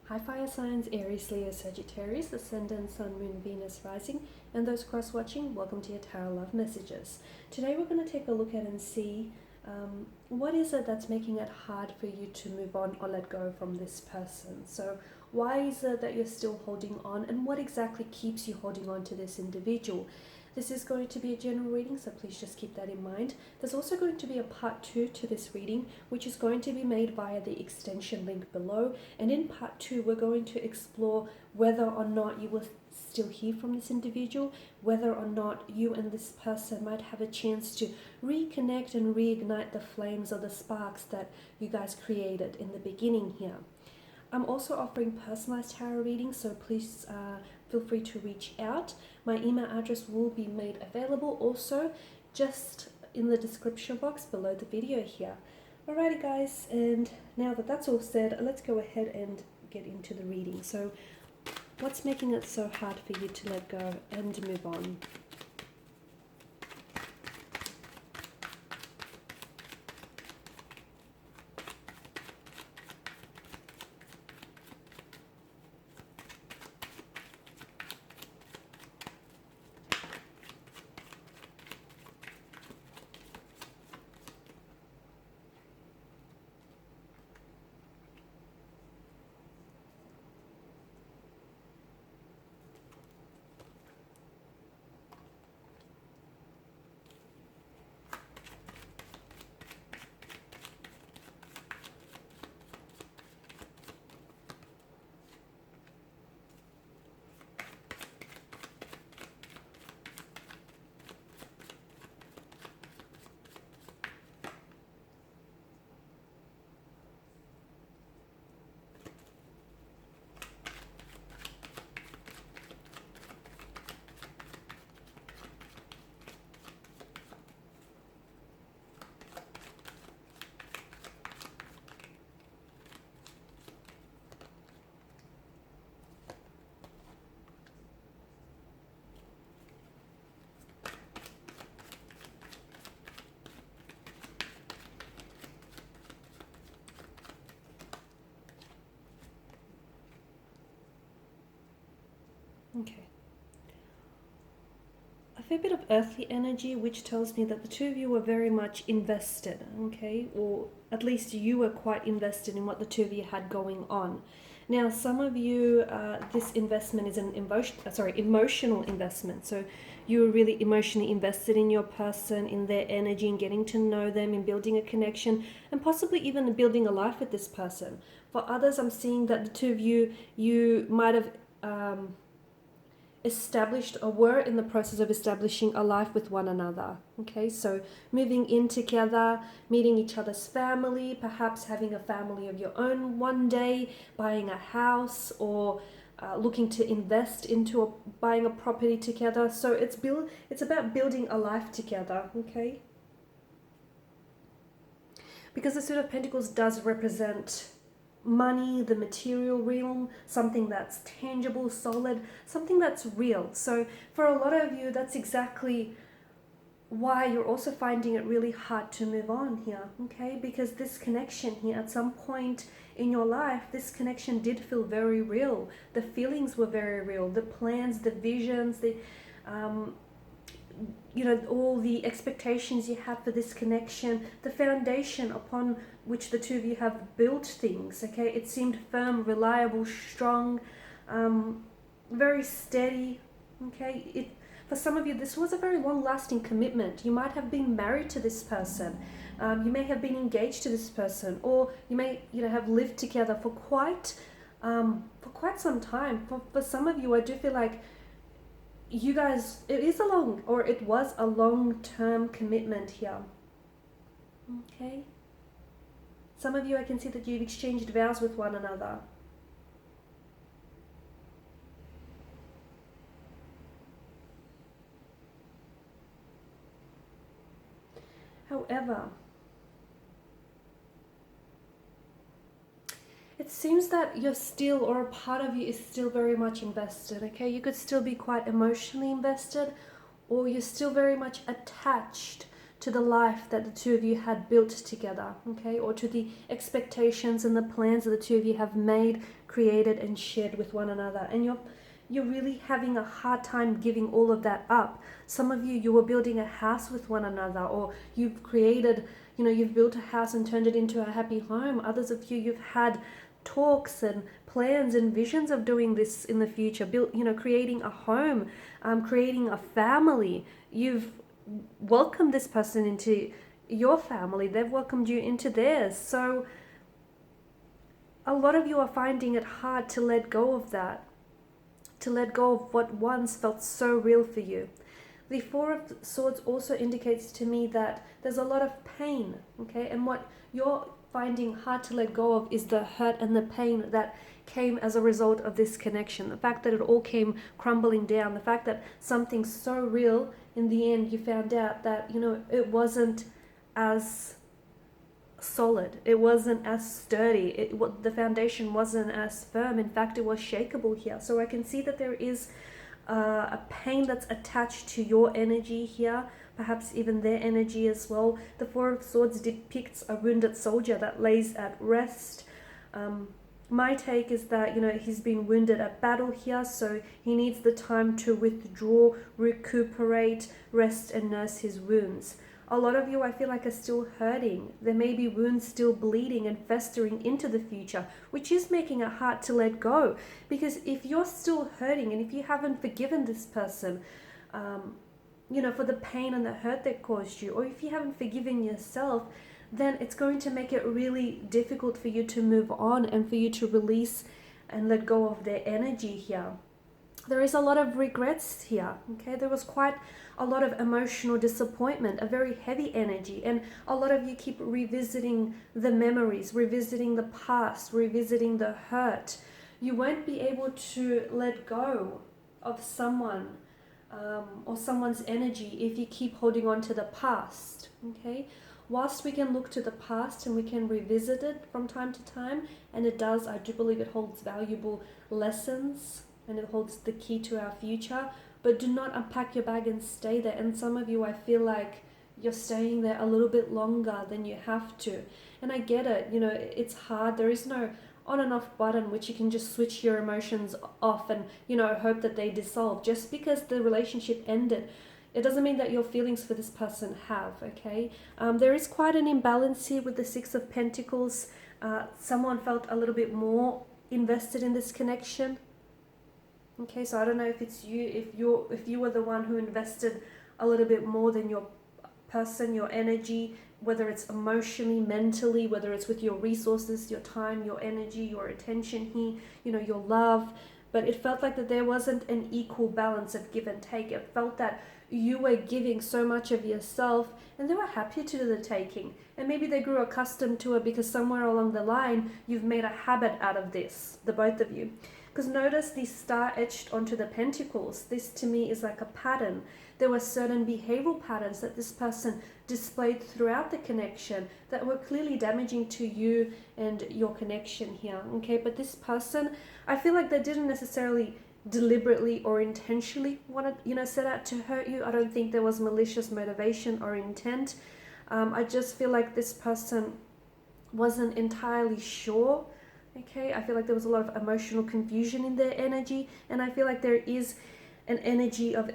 Hi fire signs, Aries, Leo, Sagittarius, Ascendant, Sun, Moon, Venus, Rising, and those cross-watching, welcome to your Tarot Love Messages. Today we're going to take a look at and see what is it that's making it hard for you to move on or let go from this person. So why is it that you're still holding on, and what exactly keeps you holding on to this individual? This is going to be a general reading, so please just keep that in mind. There's also going to be a part 2 to this reading, which is going to be made via the extension link below. And in part 2, we're going to explore whether or not you will still hear from this individual, whether or not you and this person might have a chance to reconnect and reignite the flames or the sparks that you guys created in the beginning here. I'm also offering personalized tarot readings, so please feel free to reach out. My email address will be made available also just in the description box below the video here. Alrighty guys, and now that that's all said, let's go ahead and get into the reading. So what's making it so hard for you to let go and move on? Okay. A fair bit of earthly energy, which tells me that the two of you were very much invested, okay? Or at least you were quite invested in what the two of you had going on. Now, some of you, this investment is an emotional investment. So you were really emotionally invested in your person, in their energy, in getting to know them, in building a connection, and possibly even building a life with this person. For others, I'm seeing that the two of you might have established or were in the process of establishing a life with one another. Okay, so moving in together, meeting each other's family, perhaps having a family of your own one day, buying a house, or looking to invest into buying a property together. So it's about building a life together. Okay, because the Suit of Pentacles does represent money, the material realm, something that's tangible, solid, something that's real. So for a lot of you, that's exactly why you're also finding it really hard to move on here, okay? Because this connection here, at some point in your life, this connection did feel very real. The feelings were very real. The plans, the visions, the all the expectations you have for this connection, the foundation upon which the two of you have built things, okay? It seemed firm, reliable, strong, very steady, okay? For some of you, this was a very long-lasting commitment. You might have been married to this person. You may have been engaged to this person, or you may have lived together for quite some time. For some of you, I do feel like you guys, it was a long-term commitment here. Okay. Some of you, I can see that you've exchanged vows with one another. However, it seems that you're still, or a part of you is still very much invested, okay? You could still be quite emotionally invested, or you're still very much attached to the life that the two of you had built together, okay, or to the expectations and the plans that the two of you have made, created, and shared with one another. And you're really having a hard time giving all of that up. Some of you were building a house with one another, or you've created, you've built a house and turned it into a happy home. Others of you, you've had talks and plans and visions of doing this in the future, creating a home, creating a family. You've welcomed this person into your family. They've welcomed you into theirs. So a lot of you are finding it hard to let go of that, to let go of what once felt so real for you. The Four of Swords also indicates to me that there's a lot of pain, okay? And what you're finding hard to let go of is the hurt and the pain that came as a result of this connection. The fact that it all came crumbling down, the fact that something so real, in the end you found out that, it wasn't as solid, it wasn't as sturdy, the foundation wasn't as firm. In fact, it was shakeable here. So I can see that there is a pain that's attached to your energy here, perhaps even their energy as well. The Four of Swords depicts a wounded soldier that lays at rest. My take is that, he's been wounded at battle here, so he needs the time to withdraw, recuperate, rest, and nurse his wounds. A lot of you, I feel like, are still hurting. There may be wounds still bleeding and festering into the future, which is making it hard to let go. Because if you're still hurting and if you haven't forgiven this person, for the pain and the hurt that caused you, or if you haven't forgiven yourself, then it's going to make it really difficult for you to move on and for you to release and let go of their energy here. There is a lot of regrets here, okay? There was quite a lot of emotional disappointment, a very heavy energy, and a lot of you keep revisiting the memories, revisiting the past, revisiting the hurt. You won't be able to let go of someone or someone's energy if you keep holding on to the past, okay? Whilst we can look to the past and we can revisit it from time to time, and it does, I do believe it holds valuable lessons and it holds the key to our future, but do not unpack your bag and stay there. And some of you, I feel like you're staying there a little bit longer than you have to. And I get it, it's hard. There is no on and off button which you can just switch your emotions off and, hope that they dissolve. Just because the relationship ended, it doesn't mean that your feelings for this person have, okay? There is quite an imbalance here with the Six of Pentacles. Someone felt a little bit more invested in this connection. Okay, so I don't know if it's you, if you were the one who invested a little bit more than your person, your energy, whether it's emotionally, mentally, whether it's with your resources, your time, your energy, your attention here, your love. But it felt like that there wasn't an equal balance of give and take. It felt that you were giving so much of yourself and they were happy to do the taking. And maybe they grew accustomed to it because somewhere along the line, you've made a habit out of this, the both of you. Because notice the star etched onto the pentacles. This to me is like a pattern. There were certain behavioral patterns that this person displayed throughout the connection that were clearly damaging to you and your connection here. Okay, but this person, I feel like they didn't necessarily deliberately or intentionally want to, set out to hurt you. I don't think there was malicious motivation or intent. I just feel like this person wasn't entirely sure. Okay, I feel like there was a lot of emotional confusion in their energy, and I feel like there is an energy of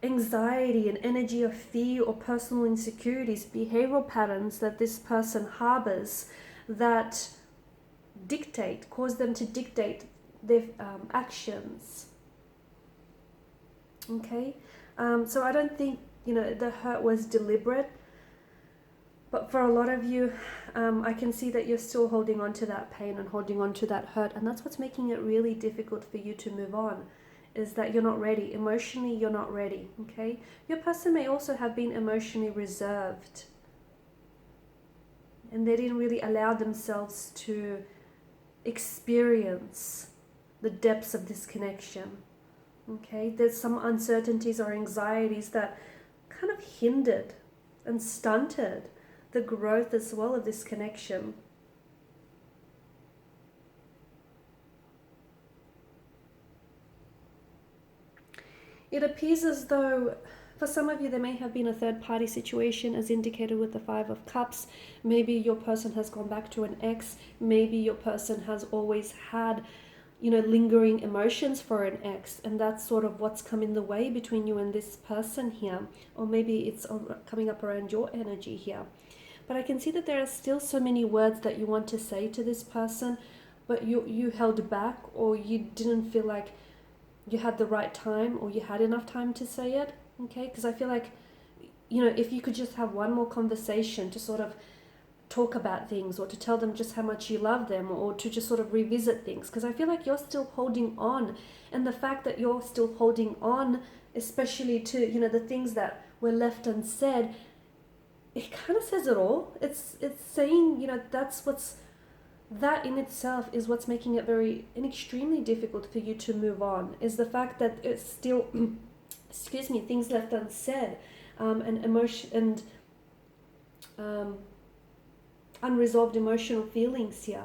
anxiety, an energy of fear or personal insecurities, behavioral patterns that this person harbors that cause them to dictate their actions. Okay, so I don't think, the hurt was deliberate. But for a lot of you, I can see that you're still holding on to that pain and holding on to that hurt. And that's what's making it really difficult for you to move on, is that you're not ready. Emotionally, you're not ready, okay? Your person may also have been emotionally reserved. And they didn't really allow themselves to experience the depths of this connection, okay? There's some uncertainties or anxieties that kind of hindered and stunted the growth as well of this connection. It appears as though For some of you, there may have been a third party situation as indicated with the Five of Cups. Maybe your person has gone back to an ex. Maybe your person has always had, you know, lingering emotions for an ex, and that's sort of what's come in the way between you and this person here. Or maybe it's coming up around your energy here. But I can see that there are still so many words that you want to say to this person, but you held back, or you didn't feel like you had the right time, or you had enough time to say it. Okay, because I feel like, you know, if you could just have one more conversation to sort of talk about things, or to tell them just how much you love them, or to just sort of revisit things, because I feel like you're still holding on. And the fact that you're still holding on, especially to, you know, the things that were left unsaid, it kind of says it all. It's saying, you know, that in itself is what's making it very and extremely difficult for you to move on, is the fact that it's still excuse me, things left unsaid, and emotion and unresolved emotional feelings here.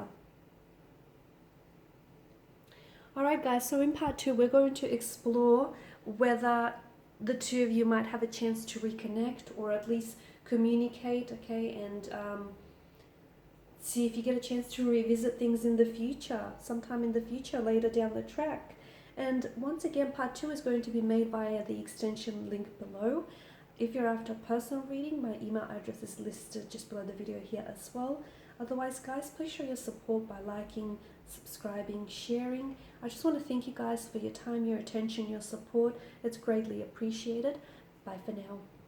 Alright guys, so in part 2 we're going to explore whether the two of you might have a chance to reconnect, or at least communicate, okay, and see if you get a chance to revisit things in the future, sometime in the future, later down the track. And once again, part 2 is going to be made via the extension link below. If you're after a personal reading, my email address is listed just below the video here as well. Otherwise, guys, please show your support by liking, subscribing, sharing. I just want to thank you guys for your time, your attention, your support. It's greatly appreciated. Bye for now.